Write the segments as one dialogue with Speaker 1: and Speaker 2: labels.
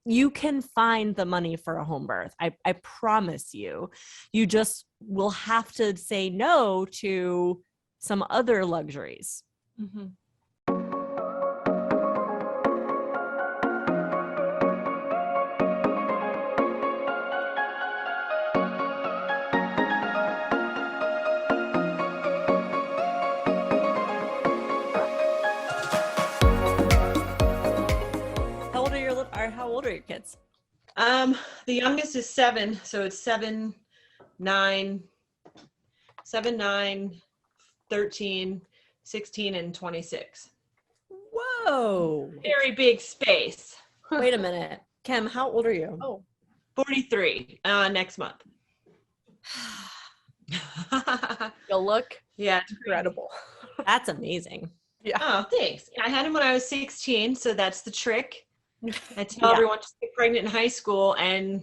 Speaker 1: you can find the money for a home birth. I promise you. You just will have to say no to some other luxuries.
Speaker 2: Mm-hmm.
Speaker 1: How old are your kids?
Speaker 3: The youngest is 7, so it's 7, 9, 13, 16, and 26.
Speaker 1: Whoa.
Speaker 3: Very big space.
Speaker 1: Wait a minute. Kim, how old are you?
Speaker 2: Oh,
Speaker 3: 43 next month.
Speaker 2: you'll look
Speaker 3: incredible.
Speaker 1: That's amazing.
Speaker 2: Yeah.
Speaker 3: Oh, thanks. I had him when I was 16, so that's the trick. I tell everyone to get pregnant in high school, and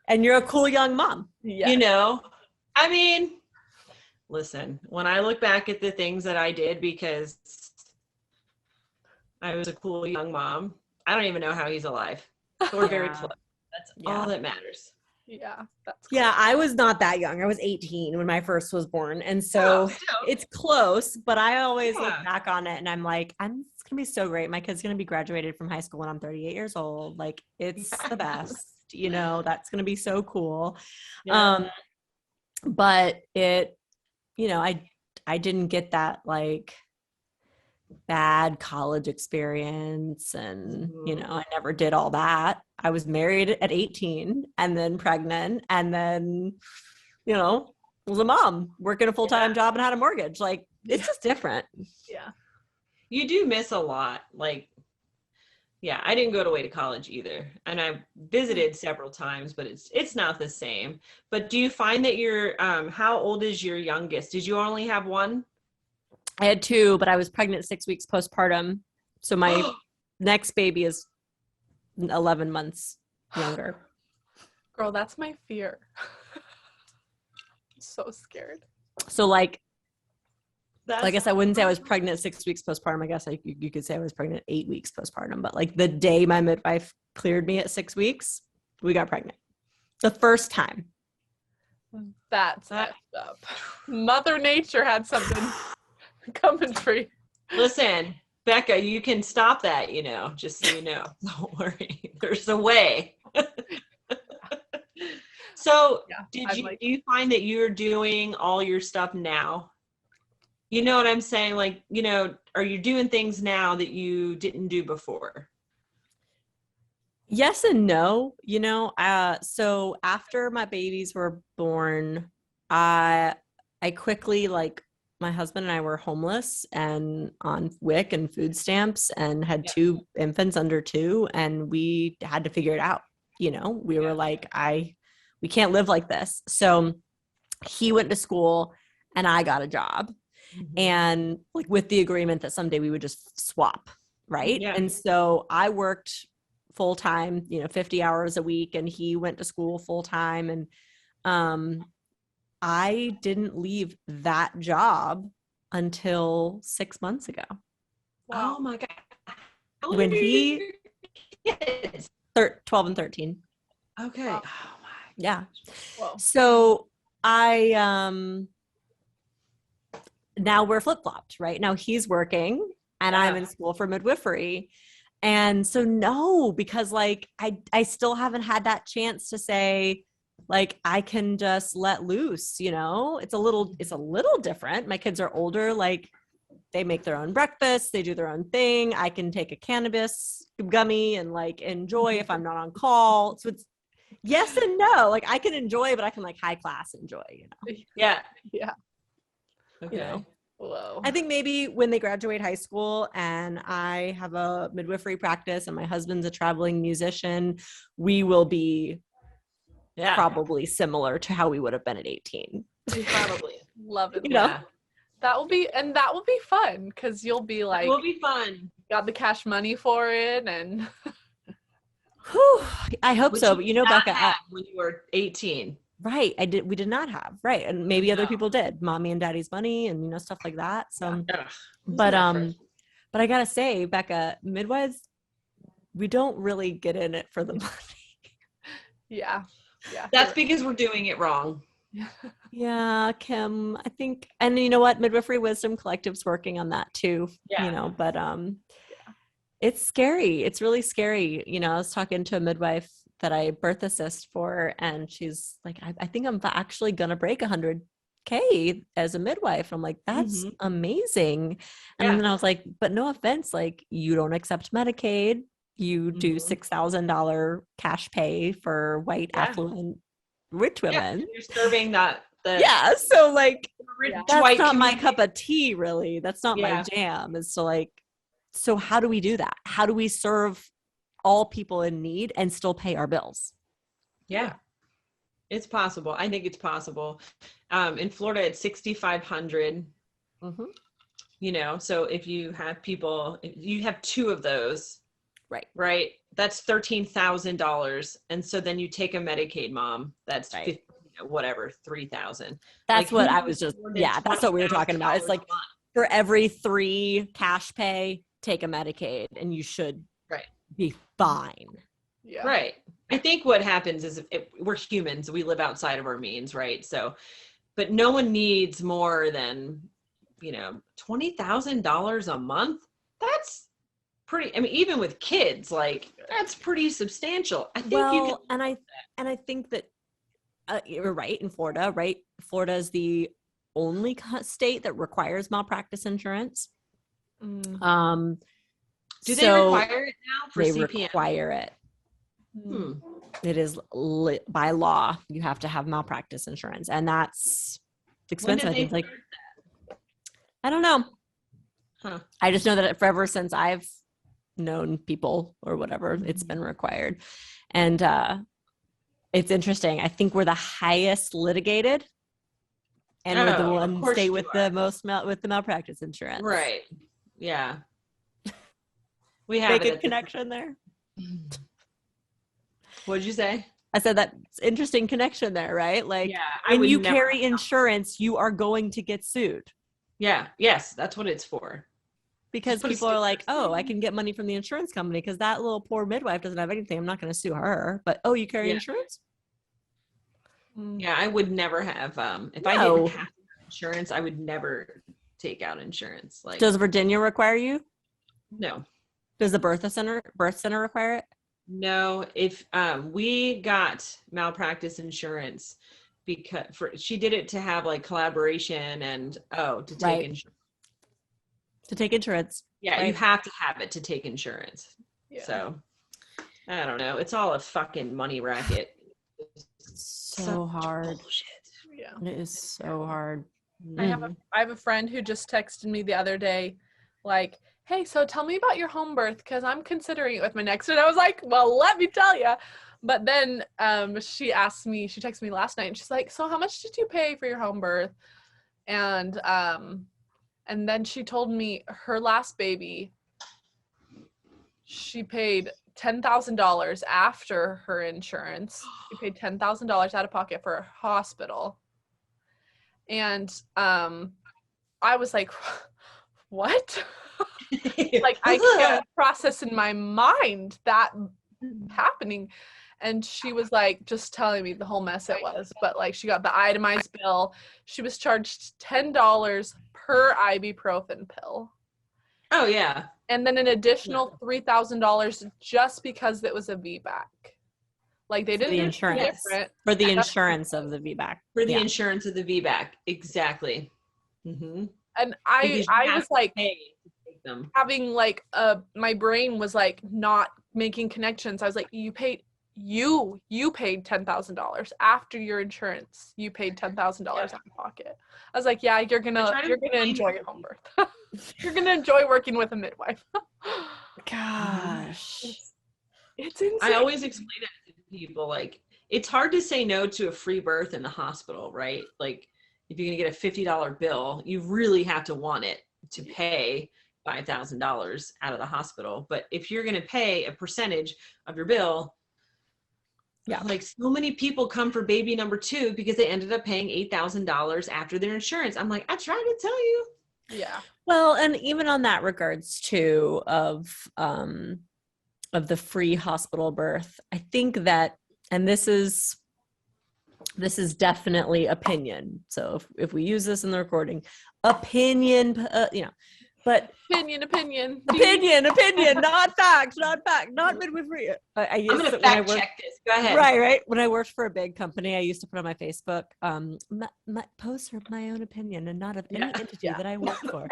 Speaker 1: you're a cool young mom.
Speaker 2: Yeah.
Speaker 3: You know, I mean, listen, when I look back at the things that I did because I was a cool young mom, I don't even know how he's alive. So we're very close. That's all that matters.
Speaker 2: Yeah. That's cool.
Speaker 1: Yeah, I was not that young. I was 18 when my first was born. And so it's close, but I always look back on it and I'm like, it's going to be so great. My kid's going to be graduated from high school when I'm 38 years old. Like, it's the best, you know, that's going to be so cool.
Speaker 3: Yeah.
Speaker 1: But it, you know, I didn't get that like bad college experience and you know, I never did all that. I was married at 18 and then pregnant and then, you know, was a mom working a full-time job and had a mortgage. Like it's just different.
Speaker 2: Yeah.
Speaker 3: You do miss a lot. Like, yeah, I didn't go away to college either. And I visited several times, but it's not the same. But do you find that how old is your youngest? Did you only have one?
Speaker 1: I had 2, but I was pregnant 6 weeks postpartum. So my next baby is 11 months younger.
Speaker 2: Girl, that's my fear. I'm so scared.
Speaker 1: So like, I guess I wouldn't say I was pregnant 6 weeks postpartum. I guess you could say I was pregnant 8 weeks postpartum. But like the day my midwife cleared me at 6 weeks, we got pregnant. The first time.
Speaker 2: That's messed up. Mother Nature had something coming for you.
Speaker 3: Listen, Bekah, you can stop that, you know, just so you know. Don't worry. There's a way. So do you find that you're doing all your stuff now? You know what I'm saying? Like, you know, are you doing things now that you didn't do before?
Speaker 1: Yes and no. You know, so after my babies were born, I quickly, like, my husband and I were homeless and on WIC and food stamps and had 2 infants under 2, and we had to figure it out. You know, we were like, we can't live like this. So he went to school and I got a job, and like with the agreement that someday we would just swap. Right. Yeah. And so I worked full time, you know, 50 hours a week, and he went to school full time. And, I didn't leave that job until 6 months ago.
Speaker 3: Wow. Oh my God.
Speaker 1: When he 12 and 13.
Speaker 3: Okay.
Speaker 2: Wow.
Speaker 3: Oh my.
Speaker 1: Yeah.
Speaker 2: Whoa.
Speaker 1: So I, now we're flip-flopped, right? Now he's working and I'm in school for midwifery. And so no, because like, I still haven't had that chance to say, like, I can just let loose, you know, it's a little different. My kids are older. Like they make their own breakfast. They do their own thing. I can take a cannabis gummy and like enjoy if I'm not on call. So it's yes and no. Like I can enjoy, but I can like high class enjoy, you know?
Speaker 3: Yeah.
Speaker 2: Yeah.
Speaker 3: Okay.
Speaker 1: You know?
Speaker 2: Whoa.
Speaker 1: I think maybe when they graduate high school and I have a midwifery practice and my husband's a traveling musician, we will be probably similar to how we would have been at 18.
Speaker 3: Probably.
Speaker 2: Love it.
Speaker 1: You know?
Speaker 2: That will be fun because you'll be like,
Speaker 3: it will be fun.
Speaker 2: Got the cash money for it. And
Speaker 1: Whew, I hope so. But you know, Bekah,
Speaker 3: when you were 18.
Speaker 1: Right. We did not have. Right. And maybe other people did, mommy and daddy's money and, you know, stuff like that. So, but I gotta say, Bekah, midwives we don't really get in it for the money.
Speaker 2: Yeah.
Speaker 3: That's because we're doing it wrong.
Speaker 1: Yeah, Kim, I think, and you know what? Midwifery Wisdom Collective's working on that too, you know, but it's scary. It's really scary. You know, I was talking to a midwife that I birth assist for, and she's like, I think I'm actually going to break 100K as a midwife. I'm like, that's amazing. And then I was like, but no offense, like you don't accept Medicaid. You do $6,000 cash pay for white affluent rich women.
Speaker 3: You're serving that.
Speaker 1: So like that's
Speaker 3: white
Speaker 1: not my
Speaker 3: community.
Speaker 1: cup of tea, really. That's not my jam. Is to like, so how do we do that? How do we serve all people in need and still pay our bills?
Speaker 3: Yeah, it's possible. I think it's possible. In Florida, it's 6,500. You know, so if you have people, if you have two of those, right, that's $13,000, and so then you take a Medicaid mom, that's 50, whatever, 3,000.
Speaker 1: That's like, what I was just that's what we were talking about. It's like for every 3 cash pay, take a Medicaid, and you should be fine.
Speaker 3: Right. I think what happens is if we're humans, we live outside of our means, right? So, but no one needs more than, you know, $20,000 a month. That's pretty, I mean, even with kids, like that's pretty substantial. I think you can.
Speaker 1: And I think that you're right in Florida, right? Florida is the only state that requires malpractice insurance.
Speaker 3: Do they require it now for
Speaker 1: they
Speaker 3: CPN?
Speaker 1: Require it. It is by law. You have to have malpractice insurance, and that's expensive. I think like I don't know. I just know that forever since I've known people or whatever, it's been required, and it's interesting. I think we're the highest litigated, and we're the one state with the most with the malpractice insurance.
Speaker 3: Right. Yeah. We have
Speaker 1: make a connection there.
Speaker 3: What'd you say?
Speaker 1: I said that's interesting connection there, right? Like when you carry insurance, you are going to get sued.
Speaker 3: Yeah. Yes. That's what it's for.
Speaker 1: Because people are like, oh, I can get money from the insurance company because that little poor midwife doesn't have anything. I'm not going to sue her. But you carry insurance?
Speaker 3: Yeah, I would never have. If I didn't have insurance, I would never take out insurance. Like,
Speaker 1: does Virginia require you?
Speaker 3: No.
Speaker 1: Does the birth center require it?
Speaker 3: No. If we got malpractice insurance because she did it to have like collaboration and to take insurance.
Speaker 1: To take insurance.
Speaker 3: Yeah, you have to have it to take insurance. Yeah. So I don't know. It's all a fucking money racket.
Speaker 1: So hard.
Speaker 3: Bullshit.
Speaker 2: Yeah.
Speaker 1: It is so hard.
Speaker 2: I have a friend who just texted me the other day, like, hey, so tell me about your home birth because I'm considering it with my next. And I was like, well, let me tell you. But then she texted me last night and she's like, so how much did you pay for your home birth? And then she told me her last baby, she paid $10,000 after her insurance. She paid $10,000 out of pocket for a hospital. And I was like, what? Like, I can't process in my mind that happening. And she was like, just telling me the whole mess it was. But like, she got the itemized bill. She was charged $10 per ibuprofen pill.
Speaker 3: Oh, yeah.
Speaker 2: And then an additional $3,000 just because it was a VBAC. Like they didn't
Speaker 1: do insurance for the insurance of the VBAC.
Speaker 3: For the insurance of the VBAC, exactly. Mm-hmm.
Speaker 2: And I was like having like my brain was like not making connections. I was like, you paid $10,000 after your insurance. You paid $10,000 out of pocket. I was like, yeah, you're gonna enjoy your home birth. You're gonna enjoy working with a midwife.
Speaker 1: Gosh,
Speaker 2: it's insane.
Speaker 3: I always explain it to people, like it's hard to say no to a free birth in the hospital, right? Like if you're gonna get a $50 bill, you really have to want it to pay $5,000 out of the hospital. But if you're gonna pay a percentage of your bill, like so many people come for baby number 2 because they ended up paying $8,000 after their insurance. I'm like, I tried to tell you.
Speaker 2: Yeah.
Speaker 1: Well, and even on that regards too of of the free hospital birth. I think that, and this is definitely opinion. So if we use this in the recording, opinion, but
Speaker 2: opinion,
Speaker 1: not fact, not midwifery.
Speaker 3: I'm going to fact check this. Go ahead.
Speaker 1: Right. When I worked for a big company, I used to put on my Facebook, my posts are my own opinion and not of any entity that I work for.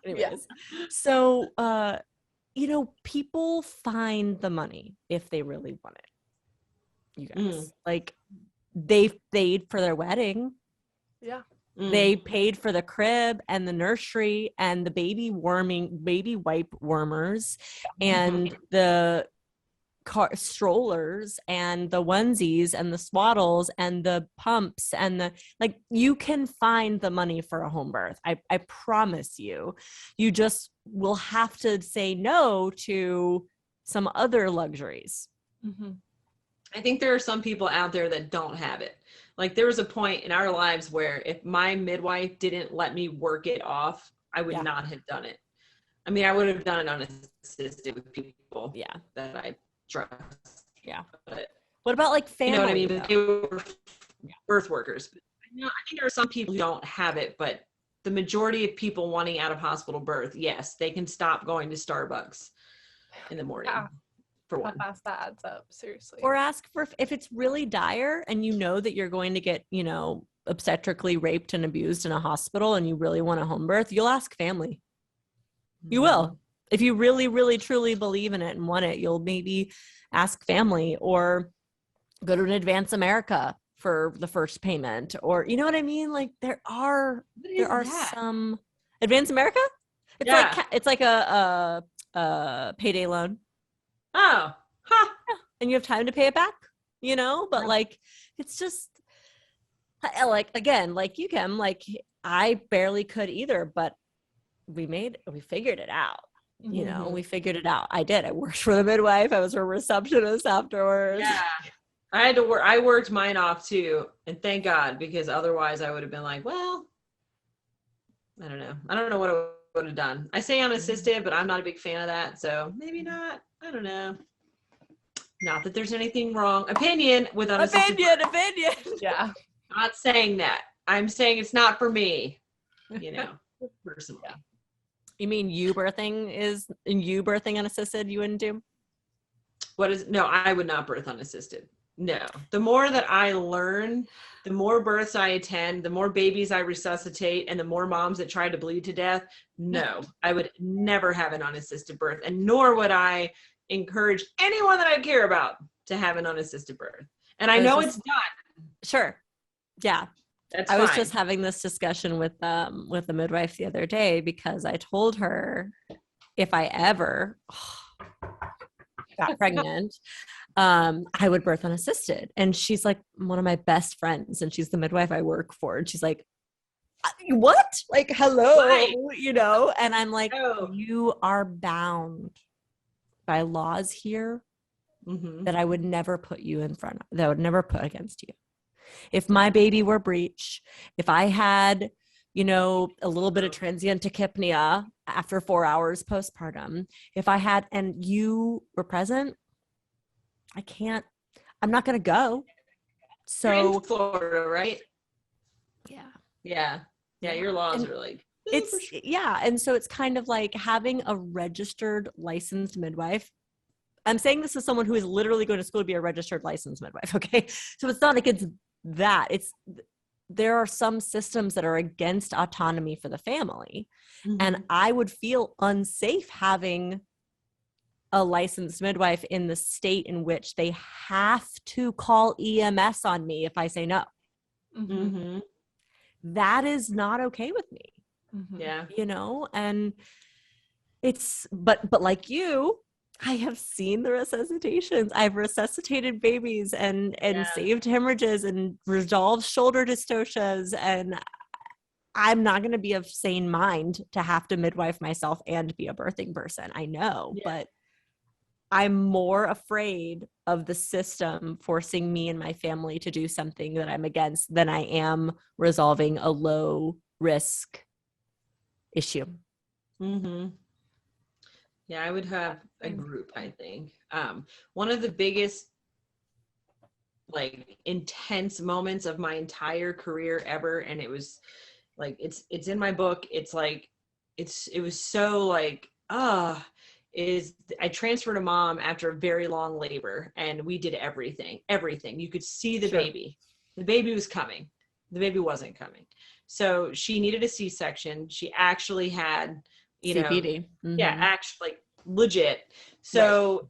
Speaker 1: Anyways, so, people find the money if they really want it. You guys, like, they paid for their wedding.
Speaker 2: Yeah.
Speaker 1: They paid for the crib and the nursery and the baby wipe warmers and the strollers and the onesies and the swaddles and the pumps and you can find the money for a home birth. I promise you. You just will have to say no to some other luxuries.
Speaker 3: Mm-hmm. I think there are some people out there that don't have it. Like, there was a point in our lives where if my midwife didn't let me work it off, I would not have done it. I mean, I would have done it unassisted with people that I trust.
Speaker 1: Yeah.
Speaker 3: But
Speaker 1: what about like family?
Speaker 3: You know what I mean? But they were birth workers. I think there are some people who don't have it, but the majority of people wanting out of hospital birth, yes, they can stop going to Starbucks in the morning.
Speaker 2: Yeah.
Speaker 3: For one.
Speaker 2: How fast that adds up, seriously.
Speaker 1: Or ask for, if it's really dire and you know that you're going to get, obstetrically raped and abused in a hospital and you really want a home birth, you'll ask family. You will. If you really, really, truly believe in it and want it, you'll maybe ask family or go to an Advance America for the first payment, or, you know what I mean? Like, there are some Advance America. It's like a payday loan.
Speaker 3: Oh, huh.
Speaker 1: And you have time to pay it back, but like, it's just like, again, like you can, like, I barely could either, but we figured it out. We figured it out. I did. I worked for the midwife. I was her receptionist afterwards.
Speaker 3: Yeah. I had to work. I worked mine off too. And thank God, because otherwise I would have been like, well, I don't know. I don't know what I would have done. I say unassisted, but I'm not a big fan of that. So maybe not. I don't know. Not that there's anything wrong. Opinion with unassisted.
Speaker 1: Opinion.
Speaker 2: Yeah.
Speaker 3: Not saying that. I'm saying it's not for me, personally.
Speaker 1: You mean you birthing unassisted you wouldn't do?
Speaker 3: No, I would not birth unassisted. No. The more that I learn, the more births I attend, the more babies I resuscitate, and the more moms that try to bleed to death. No, I would never have an unassisted birth, and nor would I encourage anyone that I care about to have an unassisted birth. And I know it's done.
Speaker 1: Sure. Yeah. I was just having this discussion with the midwife the other day, because I told her if I ever got pregnant, I would birth unassisted. And she's like one of my best friends, and she's the midwife I work for. And she's like, what? Like, hello,
Speaker 3: right.
Speaker 1: And I'm like, you are bound by laws here that I would never put you in front of, that I would never put against you. If my baby were breech, if I had, a little bit of transient tachypnea after 4 hours postpartum, if I had, and you were present, I'm not going to go. So
Speaker 3: you're in Florida, right?
Speaker 1: Yeah.
Speaker 3: Yeah. Your laws are like,
Speaker 1: and so it's kind of like having a registered licensed midwife. I'm saying this as someone who is literally going to school to be a registered licensed midwife. Okay. So it's not like it's that. There are some systems that are against autonomy for the family. And I would feel unsafe having a licensed midwife in the state in which they have to call EMS on me if I say no. That is not okay with me.
Speaker 3: Yeah.
Speaker 1: And it's, but like you, I have seen the resuscitations. I've resuscitated babies and saved hemorrhages and resolved shoulder dystocias. And I'm not going to be of sane mind to have to midwife myself and be a birthing person. I know, but I'm more afraid of the system forcing me and my family to do something that I'm against than I am resolving a low risk issue.
Speaker 3: Yeah, I would have a group, I think. One of the biggest like intense moments of my entire career ever, and it was like it's in my book. It's like it was so like is I transferred a mom after a very long labor, and we did everything. You could see the baby. The baby was coming. The baby wasn't coming. So she needed a C-section. She actually had, you
Speaker 1: CPD.
Speaker 3: know, yeah, actually like legit. So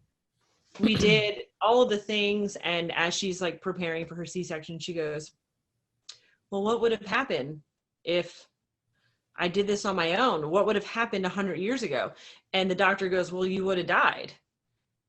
Speaker 3: we did all of the things. And as she's like preparing for her C-section, she goes, well, what would have happened if I did this on my own? What would have happened 100 years ago? And the doctor goes, well, you would have died.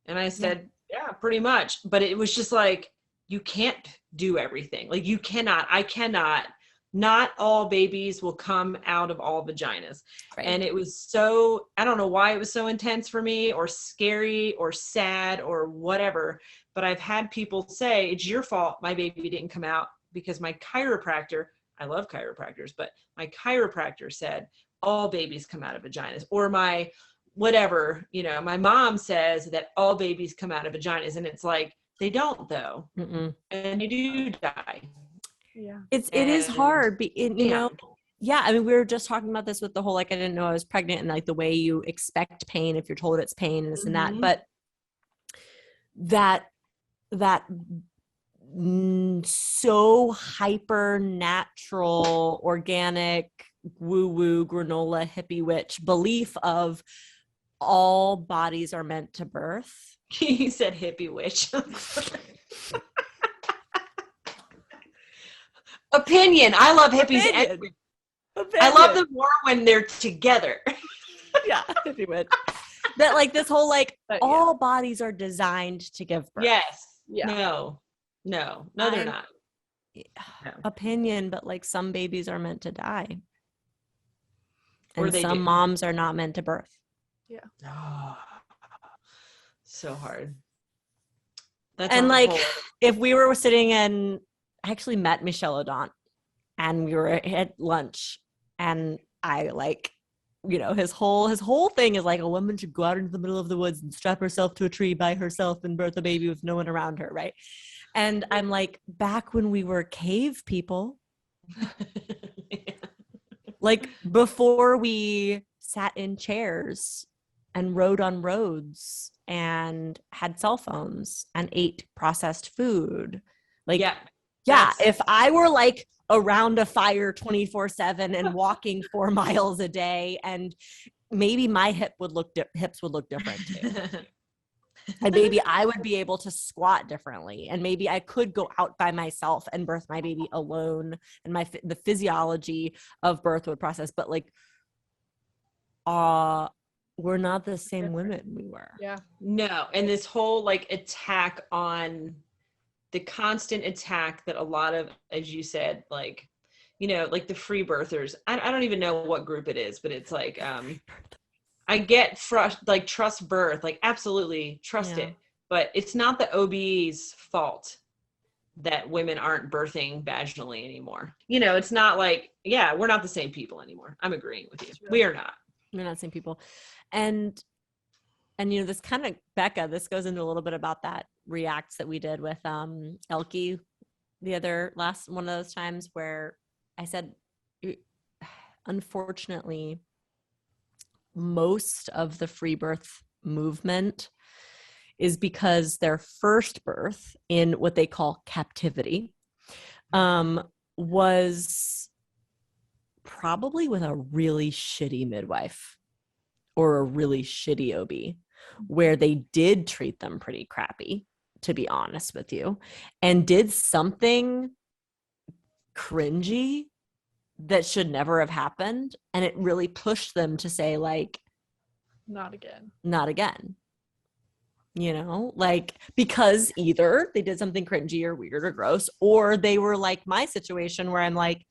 Speaker 3: And I said, yeah, pretty much. But it was just like, you can't do everything. Like I cannot, not all babies will come out of all vaginas. Right. And it was so, I don't know why it was so intense for me or scary or sad or whatever, but I've had people say, it's your fault my baby didn't come out because my chiropractor, I love chiropractors, but my chiropractor said all babies come out of vaginas, or my whatever, you know, my mom says that all babies come out of vaginas, and it's like, they don't though. And they do die.
Speaker 2: Yeah.
Speaker 1: It is hard, you know. Yeah, I mean, we were just talking about this with the whole, like, I didn't know I was pregnant, and like the way you expect pain if you're told it's pain and this and that, but that so hyper natural, organic, woo-woo, granola, hippie witch belief of all bodies are meant to birth.
Speaker 3: He said hippie witch. Opinion. I love hippies. Opinion. I love them more when they're together.
Speaker 1: Yeah, hippie witch. That like this whole like all bodies are designed to give birth.
Speaker 3: Yes. Yeah. No, they're not.
Speaker 1: No. Opinion, but like some babies are meant to die. And some moms are not meant to birth.
Speaker 2: Yeah.
Speaker 3: Oh, so hard.
Speaker 1: And like if we were sitting in, I actually met Michel Odent and we were at lunch, and I like, you know, his whole thing is like a woman should go out into the middle of the woods and strap herself to a tree by herself and birth a baby with no one around her, right? And I'm like, back when we were cave people, like before we sat in chairs and rode on roads and had cell phones and ate processed food. Like, yeah, if I were like around a fire 24/7 and walking 4 miles a day, and maybe my hips would look different too. And maybe I would be able to squat differently, and maybe I could go out by myself and birth my baby alone, and the physiology of birth would process. But like, we're not the same women we were.
Speaker 2: Yeah.
Speaker 3: No, and this whole like attack on the constant attack that a lot of, as you said, like, you know, like the free birthers. I don't even know what group it is, but it's like, I get trust birth, like absolutely trust it, but it's not the OB's fault that women aren't birthing vaginally anymore. You know, it's not like, we're not the same people anymore. I'm agreeing with you. We are not.
Speaker 1: We're not the same people. And you know, this kind of, Bekah, this goes into a little bit about that reacts that we did with Elke the other last one of those times where I said, unfortunately, most of the free birth movement is because their first birth in what they call captivity was probably with a really shitty midwife or a really shitty OB, where they did treat them pretty crappy, to be honest with you, and did something cringy that should never have happened. And it really pushed them to say like, not again, you know, like, because either they did something cringy or weird or gross, or they were like my situation where I'm like,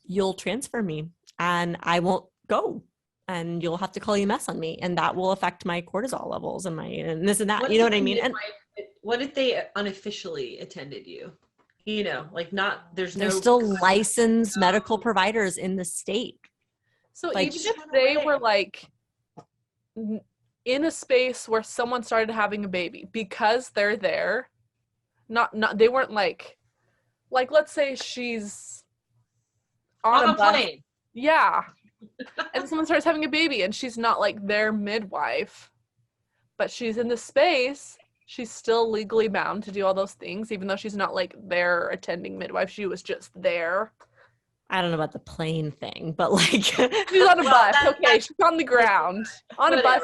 Speaker 1: you'll transfer me and I won't go, and you'll have to call EMS on me, and that will affect my cortisol levels and this and that. You know what I mean? And
Speaker 3: what if they unofficially attended you? You know, like there's
Speaker 1: still licensed medical providers in the state.
Speaker 2: So like, even if they were like in a space where someone started having a baby, because they're there, not they weren't like let's say she's on a bus.
Speaker 3: Plane.
Speaker 2: Yeah. And someone starts having a baby and she's not like their midwife, but she's in the space, she's still legally bound to do all those things, even though she's not like their attending midwife. She was just there.
Speaker 1: I don't know about the plane thing, but like
Speaker 2: She's on a bus. Okay, she's on the ground on a bus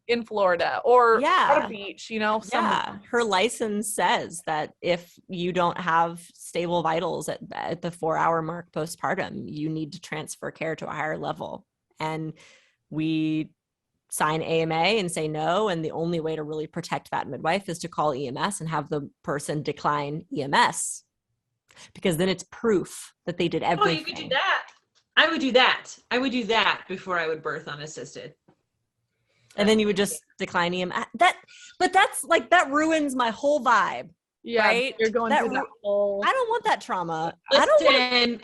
Speaker 2: in Florida or at a beach, you know.
Speaker 1: Yeah, her license says that if you don't have stable vitals at the 4-hour mark postpartum, you need to transfer care to a higher level. And we sign AMA and say no. And the only way to really protect that midwife is to call EMS and have the person decline EMS. Because then it's proof that they did everything.
Speaker 3: Oh, you could do that. I would do that. I would do that before I would birth unassisted.
Speaker 1: And then you would just decline EMS. But that's like, that ruins my whole vibe.
Speaker 2: Yeah,
Speaker 1: right?
Speaker 2: You're going through that whole...
Speaker 1: I don't want that trauma.
Speaker 3: Listen,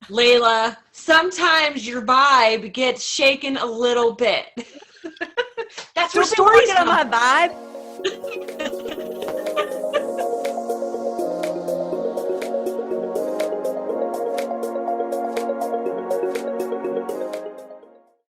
Speaker 3: Leila, sometimes your vibe gets shaken a little bit. That's where stories
Speaker 1: get on my vibe.